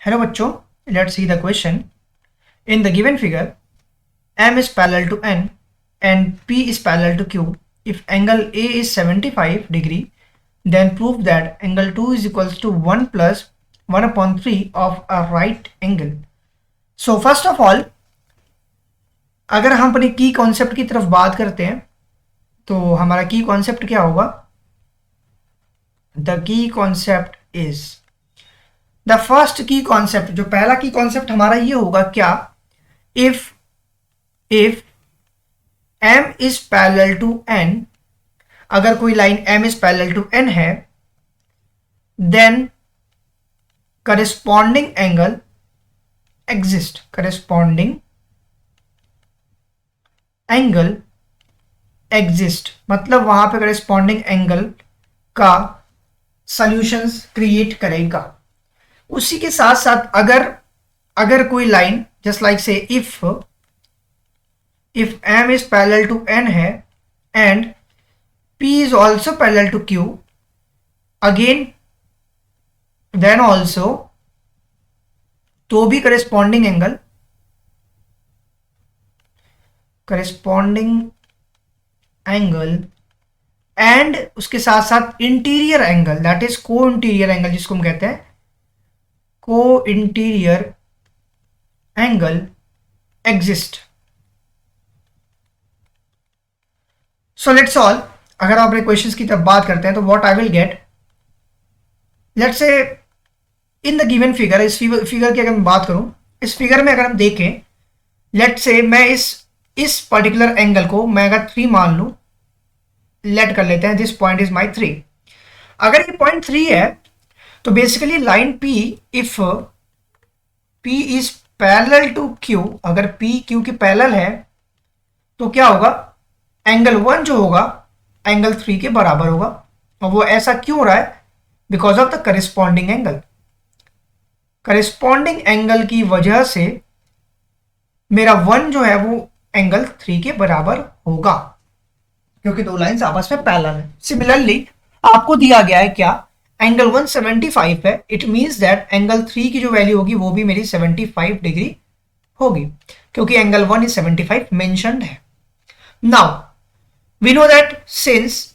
Hello बच्चों, let's see the question. In the given figure, M is parallel to N and P is parallel to Q. If angle A is 75 degree, then prove that angle 2 is equals to 1 plus 1 upon 3 of a right angle. So first of all, अगर हम अपने की concept की तरफ बात करते हैं तो हमारा की कॉन्सेप्ट क्या होगा? The key concept is the first key concept. जो पहला की कॉन्सेप्ट हमारा ये होगा क्या? If m is parallel to n, अगर कोई line m is parallel to n है, then corresponding angle exist. Corresponding angle exist मतलब वहां पे करस्पॉन्डिंग एंगल का सॉल्यूशंस क्रिएट करेगा. उसी के साथ साथ अगर कोई लाइन जस्ट लाइक से if m is parallel to n है and p is also parallel to q, again then also, तो भी करस्पॉन्डिंग एंगल एंड उसके साथ साथ interior angle, that is co-interior angle, जिसको हम कहते हैं co-interior angle exist. So let's all, अगर आप अपने क्वेश्चंस की तरफ बात करते हैं तो what I will get, let's say in the given figure, इस फिगर की अगर मैं बात करूं, इस फिगर में अगर हम देखें, लेट्स से मैं इस पर्टिकुलर एंगल को मैं अगर 3 मान लूं, लेट कर लेते हैं दिस पॉइंट इज माई 3. अगर ये पॉइंट 3 है तो basically line P, if P is parallel to Q, अगर P Q के पैरेलल है तो क्या होगा? एंगल 1 जो होगा एंगल 3 के बराबर होगा. और वो ऐसा क्यों हो रहा है? Because of the corresponding angle. Corresponding angle की वजह से मेरा 1 जो है वो एंगल 3 के बराबर होगा, क्योंकि दो लाइंस आपस में पैरेलल है. सिमिलरली आपको दिया गया है क्या? एंगल 175 है. इट मींस दैट एंगल 3 की जो वैल्यू होगी वो भी मेरी 75 डिग्री होगी, क्योंकि एंगल 1 इज 75 मेंशन्ड है. Now we know that since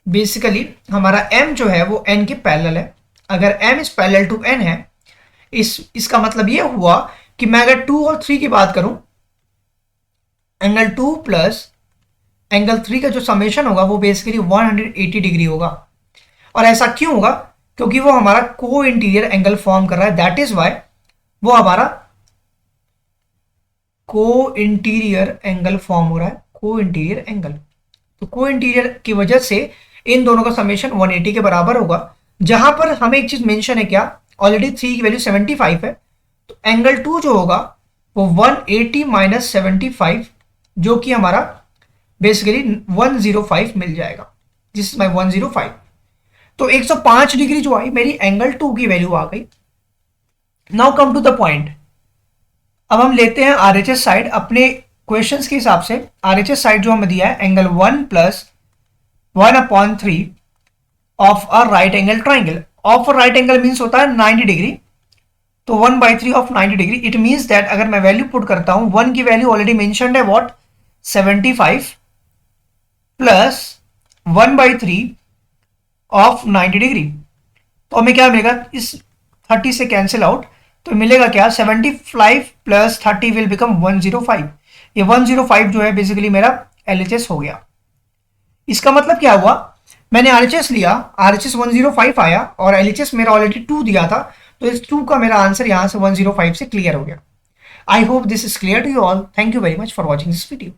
basically हमारा m जो है वो n के पैरेलल है. अगर m is parallel to n है, इसका मतलब ये हुआ कि मैं अगर 2 और 3 की बात करूं, एंगल 2 प्लस एंगल 3 का जो समेशन होगा वो बेसिकली 180 डिग्री होगा. और ऐसा क्यों होगा? क्योंकि वो हमारा को इंटीरियर एंगल फॉर्म कर रहा है. दैट इज वाई वो हमारा को इंटीरियर एंगल फॉर्म हो रहा है. को इंटीरियर एंगल, तो को इंटीरियर की वजह से इन दोनों का समेशन 180 के बराबर होगा. जहां पर हमें एक चीज मेंशन है क्या? ऑलरेडी 3 की वैल्यू 75 है, तो एंगल 2 जो होगा वो 180 माइनस 75, जो कि हमारा बेसिकली 105 मिल जाएगा. This is my 105. तो 105 डिग्री जो आई मेरी एंगल 2 की वैल्यू आ गई. Now come to the point. अब हम लेते हैं आरएचएस साइड. अपने क्वेश्चंस के हिसाब से आरएचएस साइड जो हमें दिया है angle 1 plus 1 upon 3 of a right angle triangle. Of a right angle means होता है 90 डिग्री, तो 1/3 of 90 degree. It means that अगर मैं वैल्यू पुट करता हूं, 1 की वैल्यू ऑलरेडी मेंशन्ड है व्हाट? 75 plus 1/3 of 90 degree. तो हमें क्या मिलेगा? इस 30 से कैंसिल आउट, तो मिलेगा क्या? 75 प्लस 30 विल बिकम 105. ये 105 जो है बेसिकली मेरा एलएचएस हो गया. इसका मतलब क्या हुआ? मैंने आरएचएस लिया, आरएचएस 105 आया और एलएचएस मेरा ऑलरेडी 2 दिया था, तो इस 2 का मेरा आंसर यहां से 105 से क्लियर हो गया. I hope this is clear to you all. Thank you very much for watching this video.